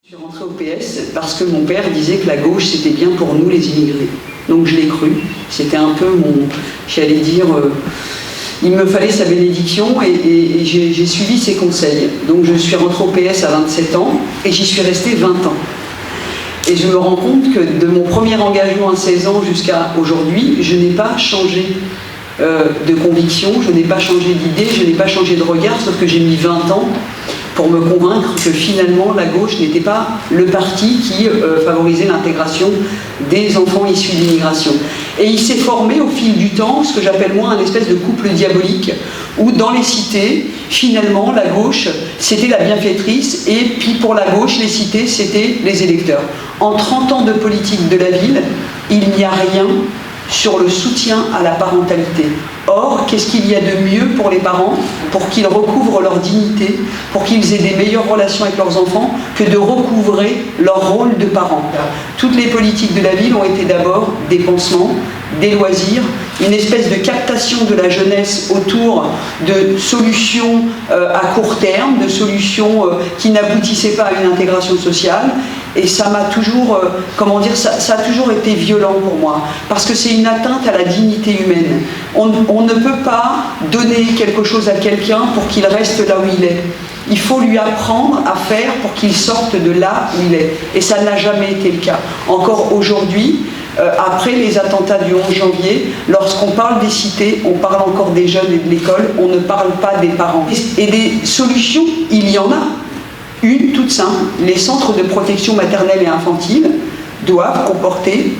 Je suis rentrée au PS parce que mon père disait que la gauche c'était bien pour nous les immigrés. Donc je l'ai cru. C'était un peu mon, j'allais dire, il me fallait sa bénédiction et j'ai suivi ses conseils. Donc je suis rentrée au PS à 27 ans et j'y suis restée 20 ans. Et je me rends compte que de mon premier engagement à 16 ans jusqu'à aujourd'hui, je n'ai pas changé de conviction, je n'ai pas changé d'idée, je n'ai pas changé de regard, sauf que j'ai mis 20 ans pour me convaincre que finalement la gauche n'était pas le parti qui favorisait l'intégration des enfants issus d'immigration. Et il s'est formé au fil du temps ce que j'appelle moi un espèce de couple diabolique, où dans les cités, finalement la gauche c'était la bienfaitrice, et puis pour la gauche les cités c'était les électeurs. En 30 ans de politique de la ville, il n'y a rien sur le soutien à la parentalité. Or, qu'est-ce qu'il y a de mieux pour les parents, pour qu'ils recouvrent leur dignité, pour qu'ils aient des meilleures relations avec leurs enfants, que de recouvrer leur rôle de parents. Toutes les politiques de la ville ont été d'abord des pansements, des loisirs, une espèce de captation de la jeunesse autour de solutions à court terme, de solutions qui n'aboutissaient pas à une intégration sociale. Et ça m'a toujours, comment dire, ça a toujours été violent pour moi, parce que c'est une atteinte à la dignité humaine. On ne peut pas donner quelque chose à quelqu'un pour qu'il reste là où il est. Il faut lui apprendre à faire pour qu'il sorte de là où il est. Et ça n'a jamais été le cas. Encore aujourd'hui, après les attentats du 11 janvier, lorsqu'on parle des cités, on parle encore des jeunes et de l'école, on ne parle pas des parents. Et des solutions, il y en a. Une toute simple, les centres de protection maternelle et infantile doivent comporter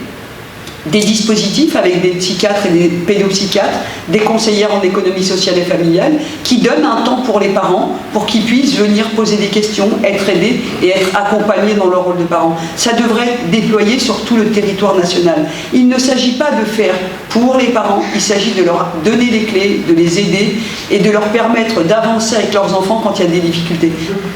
des dispositifs avec des psychiatres et des pédopsychiatres, des conseillères en économie sociale et familiale, qui donnent un temps pour les parents, pour qu'ils puissent venir poser des questions, être aidés et être accompagnés dans leur rôle de parents. Ça devrait être déployé sur tout le territoire national. Il ne s'agit pas de faire pour les parents, il s'agit de leur donner les clés, de les aider et de leur permettre d'avancer avec leurs enfants quand il y a des difficultés.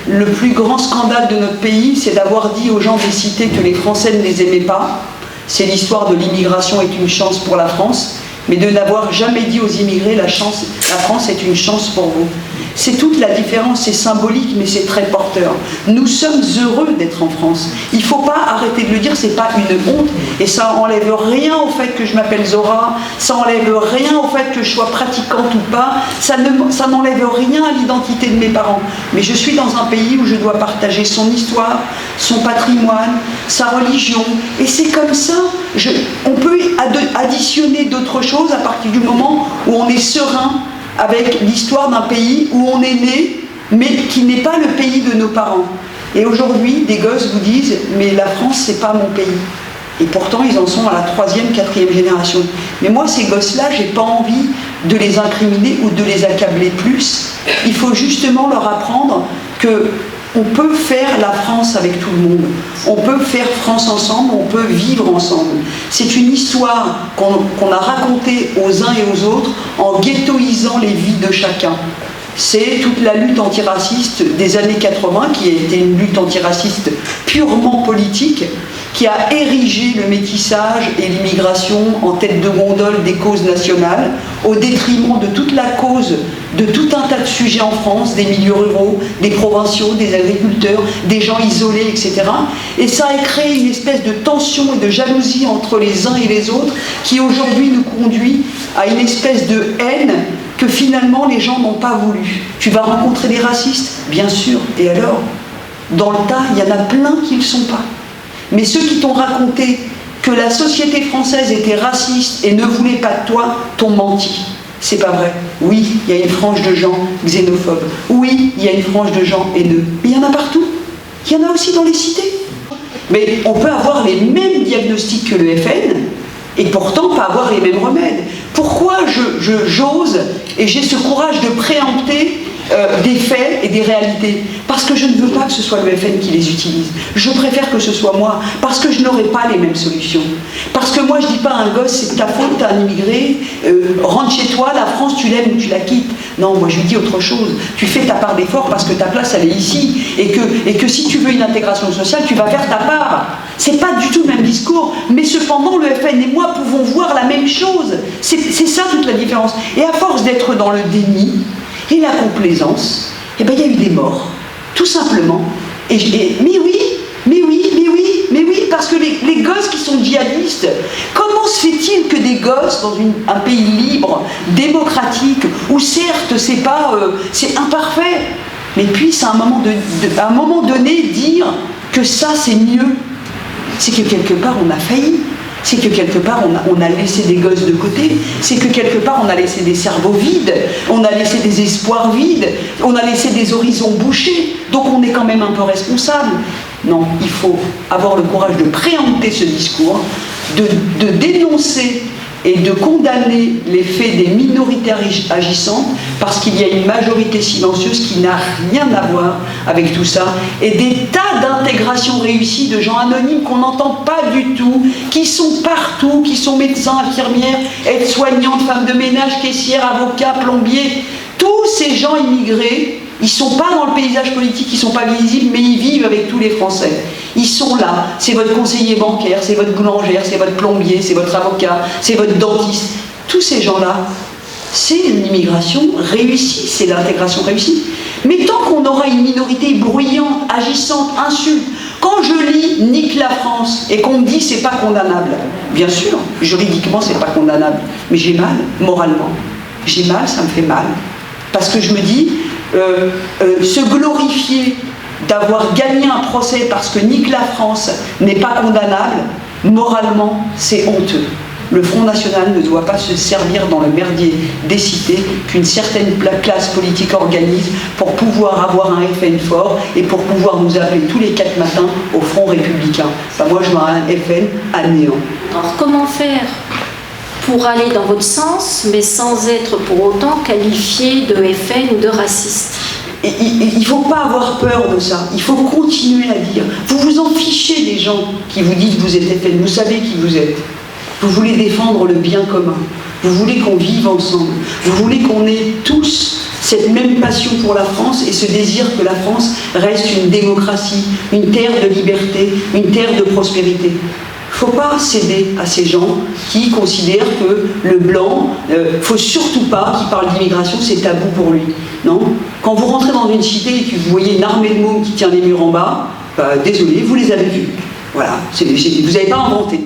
Le plus grand scandale de notre pays, c'est d'avoir dit aux gens des cités que les Français ne les aimaient pas. C'est l'histoire de l'immigration est une chance pour la France, mais de n'avoir jamais dit aux immigrés la France est une chance pour vous. C'est toute la différence, c'est symbolique, mais c'est très porteur. Nous sommes heureux d'être en France. Il ne faut pas arrêter de le dire, c'est pas une honte, et ça n'enlève rien au fait que je m'appelle Zora, ça n'enlève rien au fait que je sois pratiquante ou pas, ça n'enlève rien à l'identité de mes parents. Mais je suis dans un pays où je dois partager son histoire, son patrimoine, sa religion, et c'est comme ça. On peut additionner d'autres choses à partir du moment où on est serein avec l'histoire d'un pays où on est né, mais qui n'est pas le pays de nos parents. Et aujourd'hui, des gosses vous disent « mais la France, c'est pas mon pays ». Et pourtant, ils en sont à la 3e, 4e génération. Mais moi, ces gosses-là, j'ai pas envie de les incriminer ou de les accabler plus. Il faut justement leur apprendre que on peut faire la France avec tout le monde. On peut faire France ensemble, on peut vivre ensemble. C'est une histoire qu'on a racontée aux uns et aux autres en ghettoisant les vies de chacun. C'est toute la lutte antiraciste des années 80, qui a été une lutte antiraciste purement politique, qui a érigé le métissage et l'immigration en tête de gondole des causes nationales, au détriment de toute la cause de tout un tas de sujets en France, des milieux ruraux, des provinciaux, des agriculteurs, des gens isolés, etc. Et ça a créé une espèce de tension et de jalousie entre les uns et les autres, qui aujourd'hui nous conduit à une espèce de haine que finalement les gens n'ont pas voulu. Tu vas rencontrer des racistes, bien sûr, et alors, dans le tas, il y en a plein qui ne le sont pas. Mais ceux qui t'ont raconté que la société française était raciste et ne voulait pas de toi, t'ont menti. C'est pas vrai. Oui, il y a une frange de gens xénophobes. Oui, il y a une frange de gens haineux. Mais il y en a partout. Il y en a aussi dans les cités. Mais on peut avoir les mêmes diagnostics que le FN et pourtant pas avoir les mêmes remèdes. Pourquoi j'ose et j'ai ce courage de préempter des faits et des réalités? Parce que je ne veux pas que ce soit le FN qui les utilise. Je préfère que ce soit moi, parce que je n'aurai pas les mêmes solutions. Parce que moi je ne dis pas à un gosse c'est ta faute, t'es un immigré, rentre chez toi, la France tu l'aimes ou tu la quittes. Non, moi je lui dis autre chose. Tu fais ta part d'effort parce que ta place elle est ici, et que si tu veux une intégration sociale, tu vas faire ta part. C'est pas du tout le même discours, mais cependant le FN et moi pouvons voir la même chose. C'est ça toute la différence. Et à force d'être dans le déni et la complaisance, eh ben, il y a eu des morts, tout simplement. Mais oui, gosses dans un pays libre, démocratique, où certes c'est imparfait, mais puisse à un moment donné dire que ça c'est mieux. C'est que quelque part on a failli. C'est que quelque part on a laissé des gosses de côté, c'est que quelque part on a laissé des cerveaux vides, on a laissé des espoirs vides, on a laissé des horizons bouchés, donc on est quand même un peu responsable. Non, il faut avoir le courage de préempter ce discours, de dénoncer et de condamner les faits des minorités agissantes, parce qu'il y a une majorité silencieuse qui n'a rien à voir avec tout ça, et des tas d'intégrations réussies de gens anonymes qu'on n'entend pas du tout, qui sont partout, qui sont médecins, infirmières, aides-soignantes, femmes de ménage, caissières, avocats, plombiers. Tous ces gens immigrés, ils ne sont pas dans le paysage politique, ils ne sont pas visibles, mais ils vivent avec tous les Français. Ils sont là, c'est votre conseiller bancaire, c'est votre boulangère, c'est votre plombier, c'est votre avocat, c'est votre dentiste. Tous ces gens-là, c'est l'immigration réussie, c'est l'intégration réussie. Mais tant qu'on aura une minorité bruyante, agissante, insulte, quand je lis « nique la France » et qu'on me dit « c'est pas condamnable », bien sûr, juridiquement c'est pas condamnable, mais j'ai mal, moralement. J'ai mal, ça me fait mal. Parce que je me dis, se glorifier d'avoir gagné un procès parce que nique la France n'est pas condamnable, moralement, c'est honteux. Le Front National ne doit pas se servir dans le merdier des cités qu'une certaine classe politique organise pour pouvoir avoir un FN fort et pour pouvoir nous appeler tous les 4 matins au Front républicain. Enfin, moi, je veux un FN à néant. Alors, comment faire pour aller dans votre sens, mais sans être pour autant qualifié de FN ou de raciste? Et il ne faut pas avoir peur de ça, il faut continuer à dire. Vous vous en fichez des gens qui vous disent que vous êtes FN, vous savez qui vous êtes. Vous voulez défendre le bien commun, vous voulez qu'on vive ensemble, vous voulez qu'on ait tous cette même passion pour la France et ce désir que la France reste une démocratie, une terre de liberté, une terre de prospérité. Il ne faut pas céder à ces gens qui considèrent que le blanc, il ne faut surtout pas qu'il parle d'immigration, c'est tabou pour lui. Non ? Quand vous rentrez dans une cité et que vous voyez une armée de mômes qui tient les murs en bas, désolé, vous les avez vus. Voilà, vous n'avez pas inventé.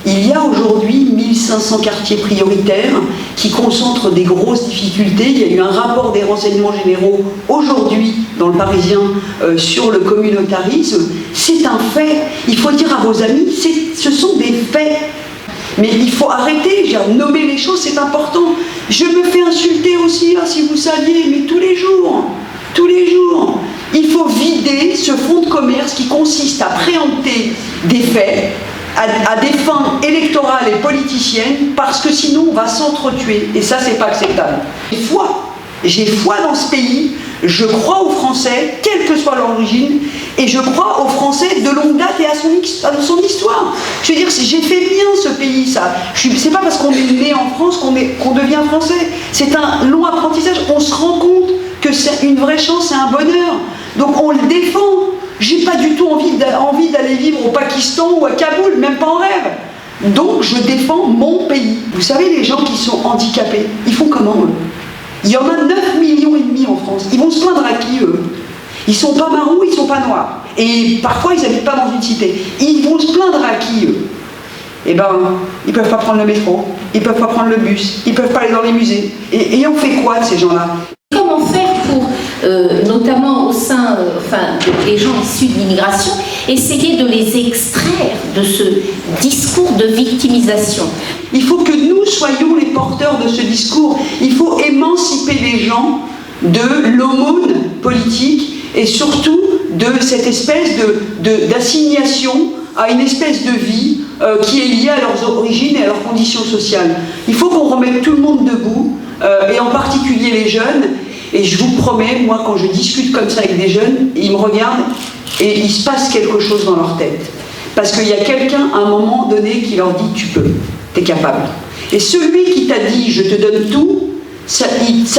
Il y a aujourd'hui 1500 quartiers prioritaires qui concentrent des grosses difficultés. Il y a eu un rapport des renseignements généraux aujourd'hui dans le Parisien sur le communautarisme. C'est un fait. Il faut dire à vos amis, ce sont des faits. Mais il faut arrêter, nommer les choses, c'est important. Je me fais insulter aussi, si vous saviez, mais tous les jours. Il faut vider ce fonds de commerce qui consiste à préempter des faits à des fins électorales et politiciennes, parce que sinon on va s'entretuer, et ça c'est pas acceptable. J'ai foi dans ce pays, je crois aux Français, quelle que soit leur origine, et je crois aux Français de longue date et à son histoire. Je veux dire, j'ai fait bien ce pays, ça. C'est pas parce qu'on est né en France qu'on devient français. C'est un long apprentissage, on se rend compte que c'est une vraie chance, c'est un bonheur. Donc on le défend. J'ai pas du tout envie d'aller vivre au Pakistan ou à Kaboul, même pas en rêve. Donc je défends mon pays. Vous savez, les gens qui sont handicapés, ils font comment eux? Il y en a 9,5 millions en France. Ils vont se plaindre à qui eux? Ils sont pas marrons, ils sont pas noirs. Et parfois ils habitent pas dans une cité. Ils vont se plaindre à qui eux? Eh ben, ils peuvent pas prendre le métro, ils peuvent pas prendre le bus, ils peuvent pas aller dans les musées. Et on fait quoi de ces gens-là? Comment faire pour, notamment au sein des gens issus de l'immigration, essayer de les extraire de ce discours de victimisation? Il faut que nous soyons les porteurs de ce discours. Il faut émanciper les gens de l'aumône politique et surtout de cette espèce d'assignation à une espèce de vie qui est liée à leurs origines et à leurs conditions sociales. Il faut qu'on remette tout le monde debout, et en particulier les jeunes. Et je vous promets, moi, quand je discute comme ça avec des jeunes, ils me regardent et il se passe quelque chose dans leur tête. Parce qu'il y a quelqu'un, à un moment donné, qui leur dit « tu peux, t'es capable ». Et celui qui t'a dit « je te donne tout », ça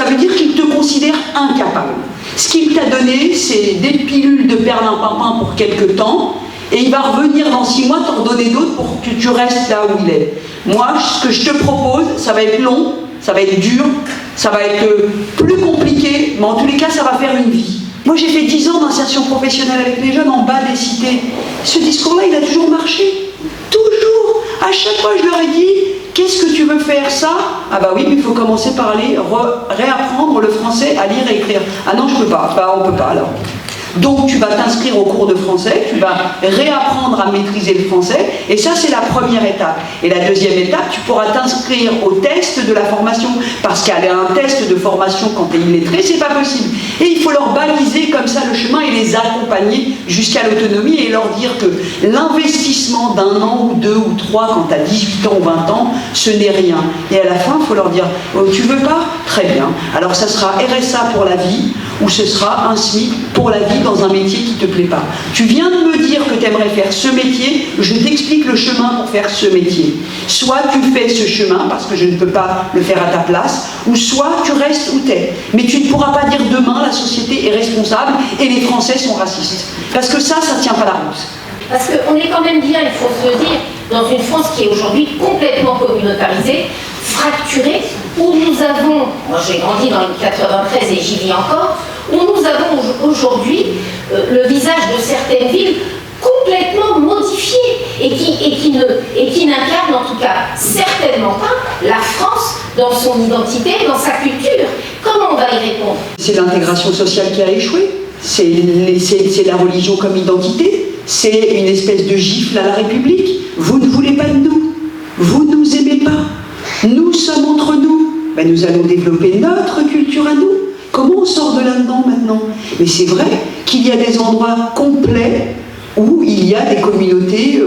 veut dire qu'il te considère incapable. Ce qu'il t'a donné, c'est des pilules de perlimpinpin pour quelque temps, et il va revenir dans 6 mois t'en redonner d'autres pour que tu restes là où il est. Moi, ce que je te propose, ça va être long, ça va être dur, ça va être plus compliqué, mais en tous les cas, ça va faire une vie. Moi, j'ai fait 10 ans d'insertion professionnelle avec les jeunes en bas des cités. Ce discours-là, il a toujours marché. Toujours. À chaque fois, je leur ai dit, qu'est-ce que tu veux veux faire ça, ah bah oui, mais il faut commencer par aller réapprendre le français à lire et écrire. Ah non, je peux pas. Bah on peut pas alors. Donc tu vas t'inscrire au cours de français, tu vas réapprendre à maîtriser le français, et ça c'est la première étape. Et la deuxième étape, tu pourras t'inscrire au test de la formation, parce qu'aller à un test de formation quand tu es illettré, c'est pas possible. Et il faut leur baliser comme ça le chemin et les accompagner jusqu'à l'autonomie et leur dire que l'investissement d'un an ou deux ou trois quand tu as 18 ans ou 20 ans, ce n'est rien. Et à la fin, il faut leur dire, oh, tu veux pas? Très bien. Alors ça sera RSA pour la vie, ou ce sera un SMIC pour la vie dans un métier qui ne te plaît pas. Tu viens de me dire que tu aimerais faire ce métier, je t'explique le chemin pour faire ce métier. Soit tu fais ce chemin, parce que je ne peux pas le faire à ta place, ou soit tu restes où tu es. Mais tu ne pourras pas dire demain la société est responsable et les Français sont racistes. Parce que ça ne tient pas la route. Parce qu'on est quand même bien, il faut se le dire, dans une France qui est aujourd'hui complètement communautarisée, fracturée, où nous avons, moi j'ai grandi dans le 93 et j'y vis encore, où nous avons aujourd'hui le visage de certaines villes complètement modifié et qui n'incarne en tout cas certainement pas la France dans son identité, dans sa culture. Comment on va y répondre? C'est l'intégration sociale qui a échoué, c'est la religion comme identité, c'est une espèce de gifle à la République. Vous ne voulez pas de nous, vous ne nous aimez pas, nous sommes entre nous, ben nous allons développer notre culture à nous. Comment on sort de là-dedans maintenant? Mais c'est vrai qu'il y a des endroits complets où il y a des communautés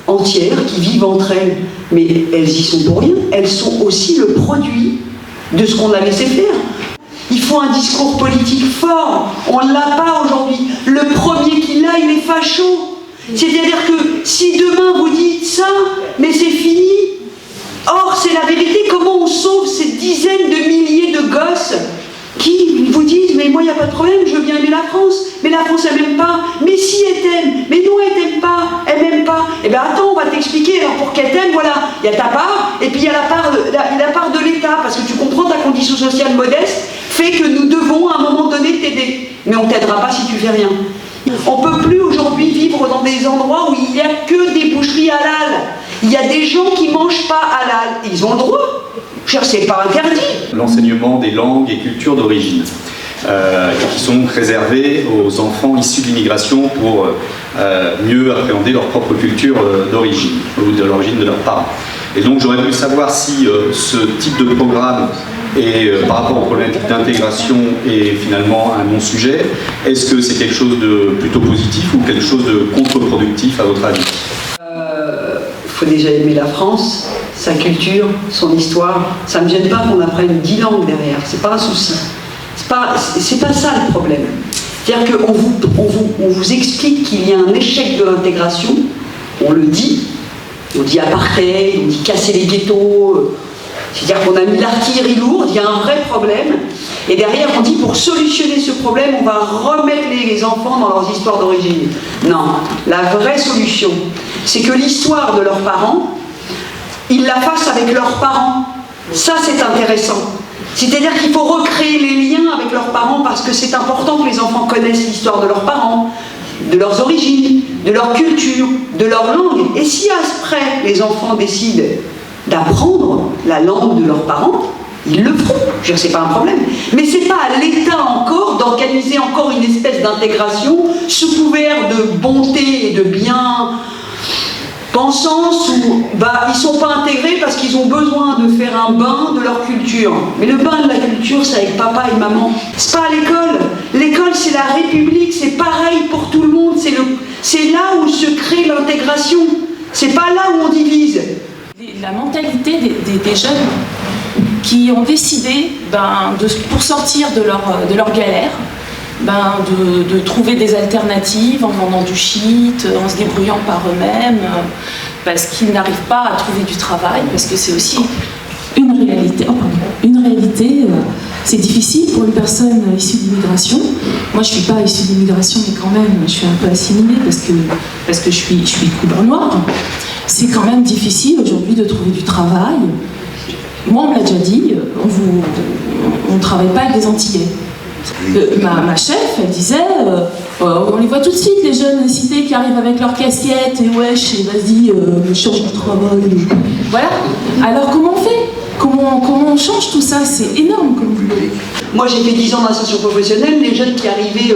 entières qui vivent entre elles. Mais elles y sont pour rien, elles sont aussi le produit de ce qu'on a laissé faire. Il faut un discours politique fort, on ne l'a pas aujourd'hui. Le premier qui l'a, il est facho. C'est-à-dire que si demain vous dites ça, mais c'est fini. Or, c'est la vérité, comment on sauve ces dizaines de milliers de gosses qui vous disent, mais moi il n'y a pas de problème, je veux bien aimer la France, mais la France elle m'aime pas, mais si elle t'aime, mais non elle t'aime pas, elle m'aime pas, et bien attends on va t'expliquer, alors pour qu'elle t'aime, voilà, il y a ta part, et puis il y a la part de l'État, parce que tu comprends ta condition sociale modeste, fait que nous devons à un moment donné t'aider, mais on t'aidera pas si tu fais rien. On ne peut plus aujourd'hui vivre dans des endroits où il n'y a que des boucheries halal. Il y a des gens qui ne mangent pas halal. Ils ont le droit. C'est pas interdit. L'enseignement des langues et cultures d'origine qui sont réservées aux enfants issus de l'immigration pour mieux appréhender leur propre culture d'origine ou de l'origine de leurs parents. Et donc j'aurais voulu savoir si ce type de programme et par rapport aux problématiques d'intégration est finalement un non-sujet. Est-ce que c'est quelque chose de plutôt positif ou quelque chose de contre-productif à votre avis? Il faut déjà aimer la France, sa culture, son histoire. Ça ne me gêne pas qu'on apprenne 10 langues derrière, c'est pas un souci. C'est pas ça le problème. C'est-à-dire qu'on vous explique qu'il y a un échec de l'intégration, on le dit, on dit apartheid, on dit casser les ghettos, c'est-à-dire qu'on a mis l'artillerie lourde, il y a un vrai problème, et derrière on dit pour solutionner ce problème, on va remettre les enfants dans leurs histoires d'origine. Non, la vraie solution, c'est que l'histoire de leurs parents, ils la fassent avec leurs parents. Ça c'est intéressant. C'est-à-dire qu'il faut recréer les liens avec leurs parents parce que c'est important que les enfants connaissent l'histoire de leurs parents, de leurs origines, de leur culture, de leur langue. Et si après les enfants décident d'apprendre la langue de leurs parents, ils le feront. Je veux dire, c'est pas un problème. Mais c'est pas à l'État encore d'organiser encore une espèce d'intégration sous couvert de bonté et de bien pensance où ils sont pas intégrés parce qu'ils ont besoin de faire un bain de leur culture. Mais le bain de la culture, c'est avec papa et maman. C'est pas à l'école. L'école, c'est la République, c'est pareil pour tout le monde. C'est là où se crée l'intégration. C'est pas là où on divise. La mentalité des jeunes qui ont décidé, pour sortir de leur galère, de trouver des alternatives en vendant du shit, en se débrouillant par eux-mêmes, parce qu'ils n'arrivent pas à trouver du travail, parce que c'est aussi une réalité. C'est difficile pour une personne issue d'immigration. Moi, je ne suis pas issue d'immigration, mais quand même, je suis un peu assimilée parce que je suis couleur noire. C'est quand même difficile aujourd'hui de trouver du travail. Moi, on me l'a déjà dit, on ne travaille pas avec des Antillais. Ma chef, elle disait, on les voit tout de suite, les jeunes cités qui arrivent avec leur casquette, et wesh, vas-y, change de travail. Voilà. Alors comment on fait? Comment on change tout ça? C'est énorme comme boulot. Moi, j'ai fait 10 ans d'insertion professionnelle. Les jeunes qui arrivaient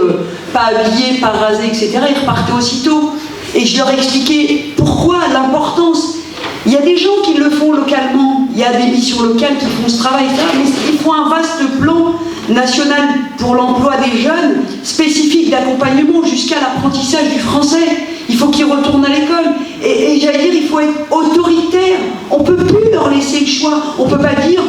pas habillés, pas rasés, etc., ils repartaient aussitôt. Et je leur expliquais pourquoi, l'importance. Il y a des gens qui le font localement. Il y a des missions locales qui font ce travail, mais il faut un vaste plan national pour l'emploi des jeunes, spécifique d'accompagnement jusqu'à l'apprentissage du français. Il faut qu'ils retournent à l'école. Et j'allais dire, il faut être autoritaire. On ne peut plus leur laisser le choix. On ne peut pas dire,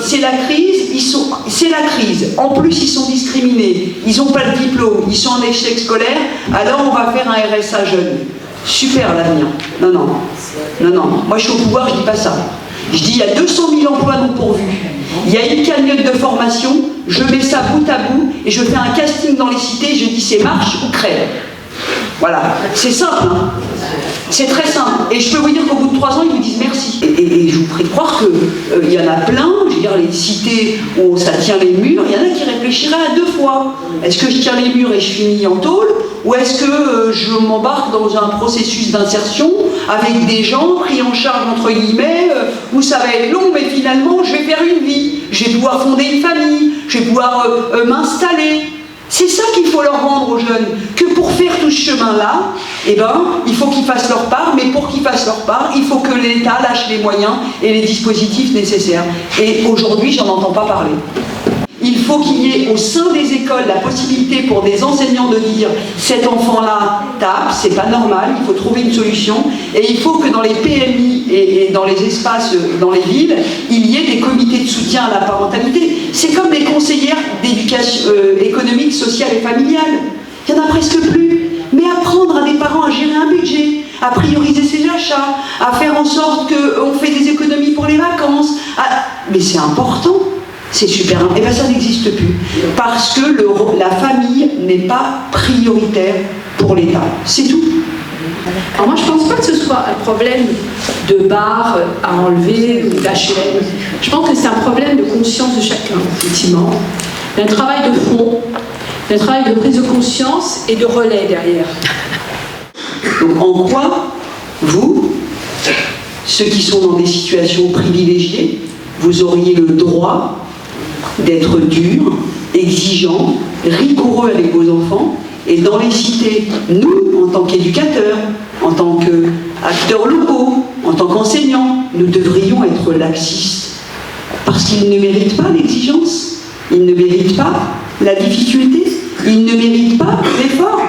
c'est la crise, c'est la crise. En plus, ils sont discriminés. Ils n'ont pas le diplôme. Ils sont en échec scolaire. Alors, on va faire un RSA jeune. Super, l'avenir. Non, non. Non, non. Moi, je suis au pouvoir, je ne dis pas ça. Je dis, il y a 200 000 emplois non pourvus. Il y a une cagnotte de formation. Je mets ça bout à bout et je fais un casting dans les cités. Je dis, c'est marche ou crève. Voilà, c'est simple, hein. C'est très simple. Et je peux vous dire qu'au bout de 3 ans, ils vous disent merci. Et je vous prie de croire qu'il y en a plein, je veux dire, les cités où ça tient les murs, il y en a qui réfléchiraient à 2 fois. Est-ce que je tiens les murs et je finis en tôle, ou est-ce que je m'embarque dans un processus d'insertion avec des gens pris en charge, entre guillemets, où ça va être long, mais finalement, je vais faire une vie. Je vais pouvoir fonder une famille, je vais pouvoir m'installer. C'est ça qu'il faut leur rendre aux jeunes, que pour faire tout ce chemin-là, eh ben, il faut qu'ils fassent leur part, mais pour qu'ils fassent leur part, il faut que l'État lâche les moyens et les dispositifs nécessaires. Et aujourd'hui, j'en entends pas parler. Il faut qu'il y ait au sein des écoles la possibilité pour des enseignants de dire « cet enfant-là tape, c'est pas normal, il faut trouver une solution » et il faut que dans les PMI et dans les espaces, dans les villes, il y ait des comités de soutien à la parentalité. C'est comme des conseillères d'éducation économique, sociale et familiale. Il n'y en a presque plus. Mais apprendre à des parents à gérer un budget, à prioriser ses achats, à faire en sorte qu'on fait des économies pour les vacances. Mais c'est important. C'est super. Et bien ça n'existe plus. Parce que la famille n'est pas prioritaire pour l'État. C'est tout. Alors moi je ne pense pas que ce soit un problème de barre à enlever ou d'HLM. Je pense que c'est un problème de conscience de chacun, effectivement. D'un travail de fond, d'un travail de prise de conscience et de relais derrière. Donc en quoi, vous, ceux qui sont dans des situations privilégiées, vous auriez le droit d'être dur, exigeant, rigoureux avec vos enfants, et dans les cités, nous, en tant qu'éducateurs, en tant qu'acteurs locaux, en tant qu'enseignants, nous devrions être laxistes. Parce qu'ils ne méritent pas l'exigence, ils ne méritent pas la difficulté, ils ne méritent pas l'effort.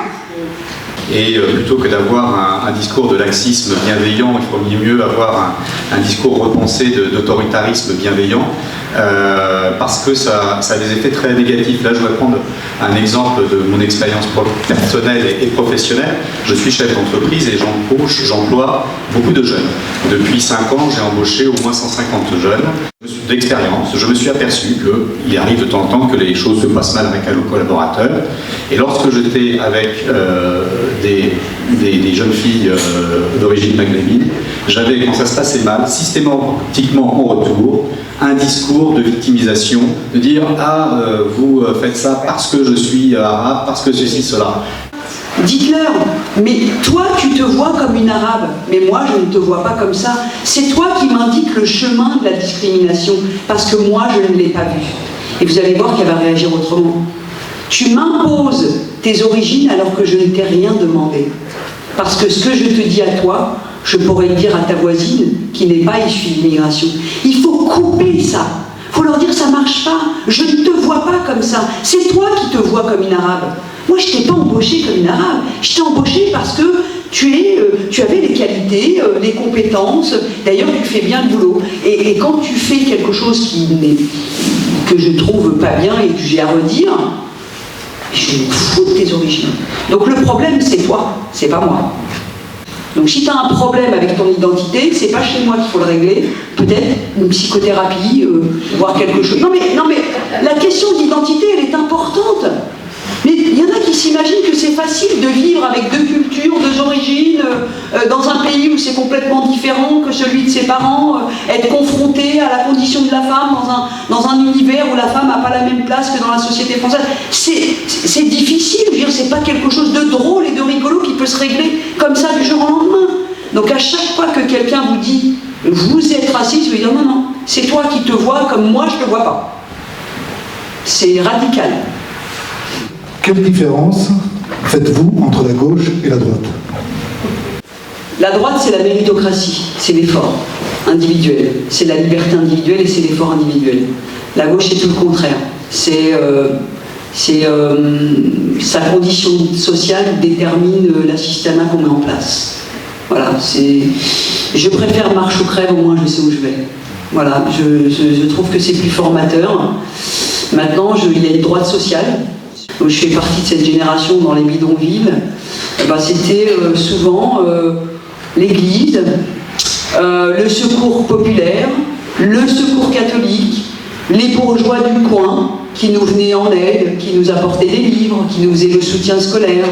Et plutôt que d'avoir un discours de laxisme bienveillant, il faut mieux avoir un discours repensé d'autoritarisme bienveillant, parce que ça a des effets très négatifs. Là, je vais prendre un exemple de mon expérience personnelle et professionnelle. Je suis chef d'entreprise et j'emploie beaucoup de jeunes. Depuis 5 ans, j'ai embauché au moins 150 jeunes. D'expérience, je me suis aperçu qu'il arrive de temps en temps que les choses se passent mal avec un collaborateur. Et lorsque j'étais avec des jeunes filles d'origine maghrébine, j'avais, quand ça se passait mal, systématiquement en retour, un discours de victimisation, de dire « Ah, vous faites ça parce que je suis arabe, parce que ceci, cela ». Dites-leur, mais toi tu te vois comme une arabe, mais moi je ne te vois pas comme ça. C'est toi qui m'indiques le chemin de la discrimination, parce que moi je ne l'ai pas vu. Et vous allez voir qu'elle va réagir autrement. Tu m'imposes tes origines alors que je ne t'ai rien demandé. Parce que ce que je te dis à toi, je pourrais le dire à ta voisine qui n'est pas issue d'immigration. Il faut couper ça. Il faut leur dire ça ne marche pas. Je ne te vois pas comme ça. C'est toi qui te vois comme une arabe. Moi, je ne t'ai pas embauché comme une arabe. Je t'ai embauché parce que tu avais les qualités, les compétences. D'ailleurs, tu fais bien le boulot. Et quand tu fais quelque chose que je trouve pas bien et que j'ai à redire, je me fous de tes origines. Donc le problème, c'est toi, c'est pas moi. Donc si tu as un problème avec ton identité, c'est pas chez moi qu'il faut le régler. Peut-être une psychothérapie, voire quelque chose. Non mais la question d'identité, elle est importante. Mais il y en a qui s'imaginent que c'est facile de vivre avec 2 cultures, 2 origines, dans un pays où c'est complètement différent que celui de ses parents, être confronté à la condition de la femme dans un univers où la femme n'a pas la même place que dans la société française. C'est difficile, je veux dire, c'est pas quelque chose de drôle et de rigolo qui peut se régler comme ça du jour au lendemain. Donc à chaque fois que quelqu'un vous dit « vous êtes raciste, je vais dire non, non, c'est toi qui te vois comme moi je te vois pas. C'est radical. Quelle différence faites-vous entre la gauche et la droite? La droite, c'est la méritocratie, c'est l'effort individuel, c'est la liberté individuelle et c'est l'effort individuel. La gauche, c'est tout le contraire. C'est sa condition sociale détermine l'assistanat qu'on met en place. Voilà, je préfère marche ou crève, au moins je sais où je vais. Voilà, je trouve que c'est plus formateur. Maintenant, il y a une droite sociale. Je fais partie de cette génération dans les bidonvilles. C'était souvent l'église, le secours populaire, le secours catholique, les bourgeois du coin qui nous venaient en aide, qui nous apportaient des livres, qui nous faisaient le soutien scolaire,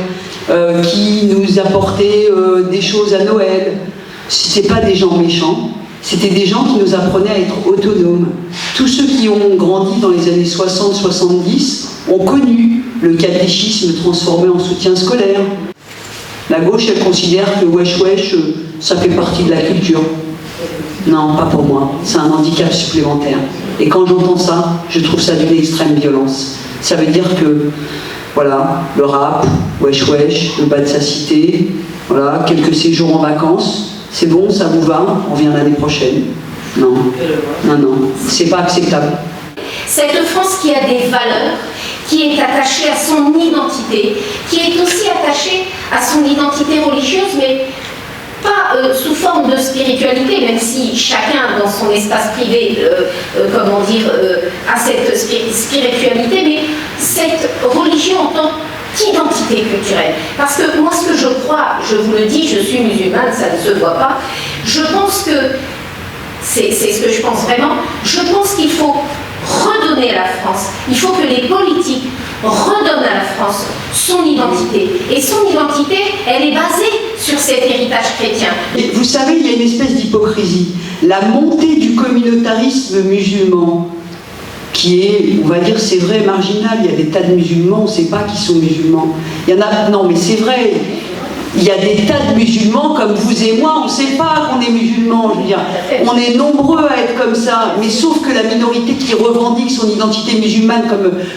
qui nous apportaient des choses à Noël. C'était pas des gens méchants, c'était des gens qui nous apprenaient à être autonomes. Tous ceux qui ont grandi dans les années 60-70 ont connu le catéchisme transformé en soutien scolaire. La gauche, elle considère que wesh wesh, ça fait partie de la culture. Non, pas pour moi. C'est un handicap supplémentaire. Et quand j'entends ça, je trouve ça d'une extrême violence. Ça veut dire que, voilà, le rap, wesh wesh, le bas de sa cité, voilà, quelques séjours en vacances, c'est bon, ça vous va, on revient l'année prochaine. Non, non, non, c'est pas acceptable. Cette France qui a des valeurs, qui est attachée à son identité, qui est aussi attachée à son identité religieuse, mais pas sous forme de spiritualité, même si chacun dans son espace privé, a cette spiritualité, mais cette religion en tant qu'identité culturelle. Parce que moi, ce que je crois, je vous le dis, je suis musulmane, ça ne se voit pas, je pense que, c'est ce que je pense vraiment, je pense qu'il faut redonner à la France, il faut que les politiques redonnent à la France son identité. Et son identité, elle est basée sur cet héritage chrétien. Et vous savez, il y a une espèce d'hypocrisie. La montée du communautarisme musulman, qui est, on va dire, c'est vrai, marginal. Il y a des tas de musulmans, on ne sait pas qui sont musulmans. Il y en a, non, mais c'est vrai. Il y a des tas de musulmans comme vous et moi, on ne sait pas qu'on est musulmans, je veux dire. On est nombreux à être comme ça, mais sauf que la minorité qui revendique son identité musulmane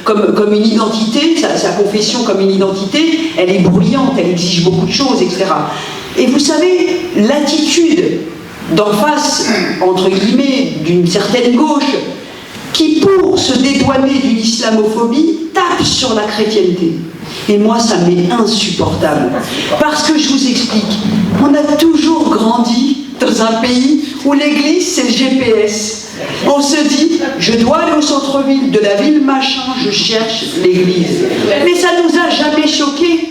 comme une identité, sa confession comme une identité, elle est bruyante, elle exige beaucoup de choses, etc. Et vous savez, l'attitude d'en face, entre guillemets, d'une certaine gauche, qui pour se dédouaner d'une islamophobie, tape sur la chrétienté. Et moi, ça m'est insupportable. Parce que je vous explique, on a toujours grandi dans un pays où l'église, c'est le GPS. On se dit, je dois aller au centre-ville de la ville machin, je cherche l'église. Mais ça nous a jamais choqués.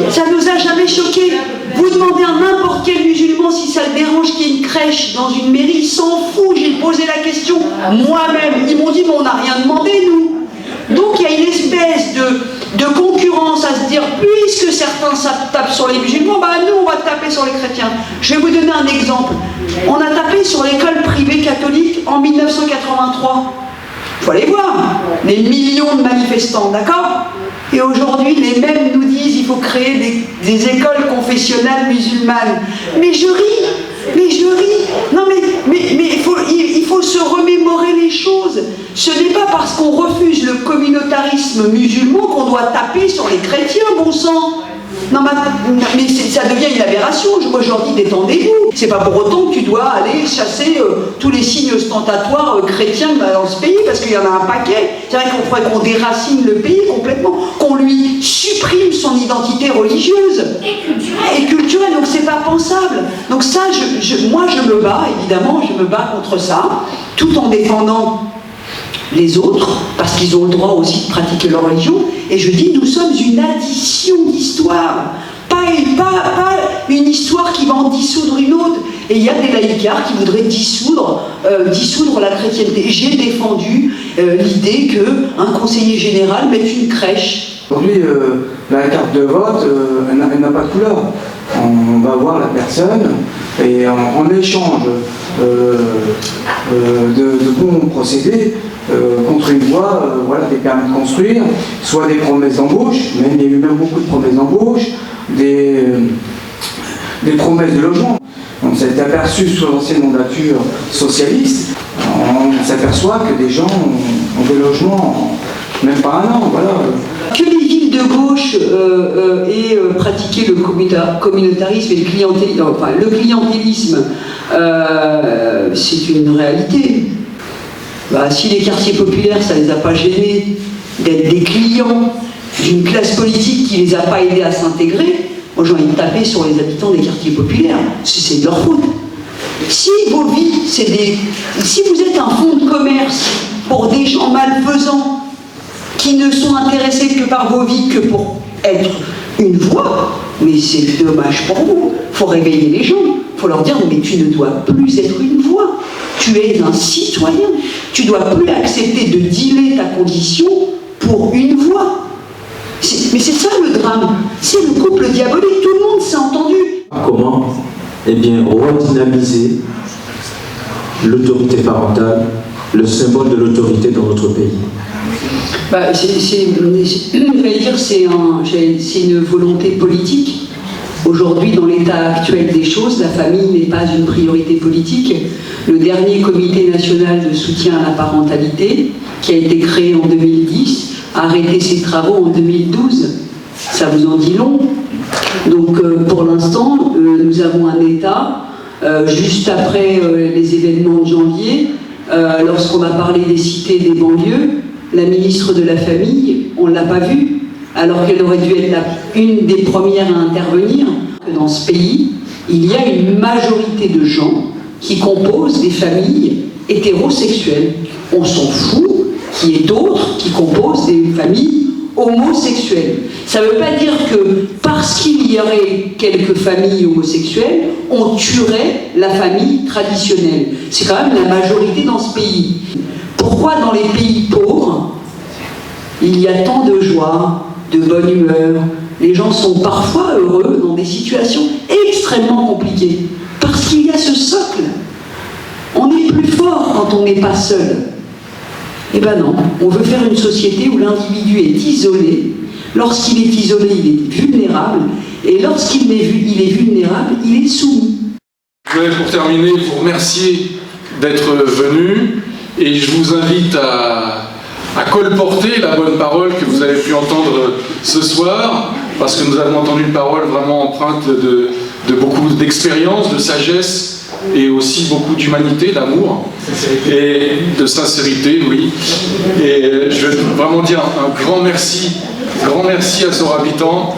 Ça nous a jamais choqués. Vous demandez à n'importe quel musulman si ça le dérange qu'il y ait une crèche dans une mairie, il s'en fout, j'ai posé la question moi-même. Ils m'ont dit, mais on n'a rien demandé, nous. Donc il y a une espèce de concurrence à se dire, puisque certains tapent sur les musulmans, bah nous on va taper sur les chrétiens. Je vais vous donner un exemple. On a tapé sur l'école privée catholique en 1983. Il faut aller voir, les millions de manifestants, d'accord? Et aujourd'hui, les mêmes nous disent qu'il faut créer des écoles confessionnelles musulmanes. Mais je ris. Non mais il faut se remémorer les choses. Ce n'est pas parce qu'on refuse le communautarisme musulman qu'on doit taper sur les chrétiens, bon sang. Non mais ça devient une aberration. Moi je leur dis, détendez-vous. C'est pas pour autant que tu dois aller chasser tous les signes ostentatoires chrétiens dans ce pays, parce qu'il y en a un paquet. C'est vrai qu'on faudrait qu'on déracine le pays complètement, qu'on lui supprime son identité religieuse et culturelle. Donc c'est pas pensable. Donc ça, moi je me bats, évidemment, je me bats contre ça, tout en défendant les autres, parce qu'ils ont le droit aussi de pratiquer leur religion, et je dis, nous sommes une addition d'histoire, pas une histoire qui va en dissoudre une autre. Et il y a des laïcards qui voudraient dissoudre la chrétienté. J'ai défendu l'idée qu'un conseiller général mette une crèche. Aujourd'hui, la carte de vote, elle n'a pas de couleur. On va voir la personne et en échange de bons procédés, contre une voie, voilà, des permis de construire, soit des promesses d'embauche, même il y a eu même beaucoup de promesses d'embauche, des promesses de logement. On s'est aperçu sous l'ancienne mandature socialiste, on s'aperçoit que des gens ont des logements en même pas un an, voilà. Que les villes de gauche aient pratiqué le communautarisme et le clientélisme, c'est une réalité. Bah, si les quartiers populaires, ça ne les a pas gênés d'être des clients d'une classe politique qui ne les a pas aidés à s'intégrer, moi j'ai envie de taper sur les habitants des quartiers populaires, c'est de leur faute. Si vos vies, si vous êtes un fonds de commerce pour des gens malfaisants qui ne sont intéressés que par vos vies que pour être une voix, mais c'est dommage pour vous. Il faut réveiller les gens, il faut leur dire mais tu ne dois plus être une voix, tu es un citoyen, tu ne dois plus accepter de dealer ta condition pour une voix. Mais c'est ça le drame, c'est le couple diabolique, tout le monde s'est entendu. Comment redynamiser l'autorité parentale, le symbole de l'autorité dans notre pays? C'est une volonté politique. Aujourd'hui, dans l'état actuel des choses, la famille n'est pas une priorité politique. Le dernier comité national de soutien à la parentalité, qui a été créé en 2010, a arrêté ses travaux en 2012. Ça vous en dit long. Donc, pour l'instant, nous avons un état, juste après les événements de janvier, lorsqu'on a parlé des cités et des banlieues, la ministre de la Famille, on ne l'a pas vue, alors qu'elle aurait dû être une des premières à intervenir. Dans ce pays, il y a une majorité de gens qui composent des familles hétérosexuelles. On s'en fout qu'il y ait d'autres qui composent des familles homosexuelles. Ça ne veut pas dire que parce qu'il y aurait quelques familles homosexuelles, on tuerait la famille traditionnelle. C'est quand même la majorité dans ce pays. Pourquoi dans les pays pauvres, il y a tant de joie, de bonne humeur, les gens sont parfois heureux dans des situations extrêmement compliquées? Parce qu'il y a ce socle. On est plus fort quand on n'est pas seul. Eh ben non, on veut faire une société où l'individu est isolé. Lorsqu'il est isolé, il est vulnérable. Et lorsqu'il est vulnérable, il est soumis. Je voudrais pour terminer vous remercier d'être venu. Et je vous invite à colporter la bonne parole que vous avez pu entendre ce soir, parce que nous avons entendu une parole vraiment empreinte de beaucoup d'expérience, de sagesse, et aussi beaucoup d'humanité, d'amour, et de sincérité, oui. Et je veux vraiment dire un grand merci à Sorabitan.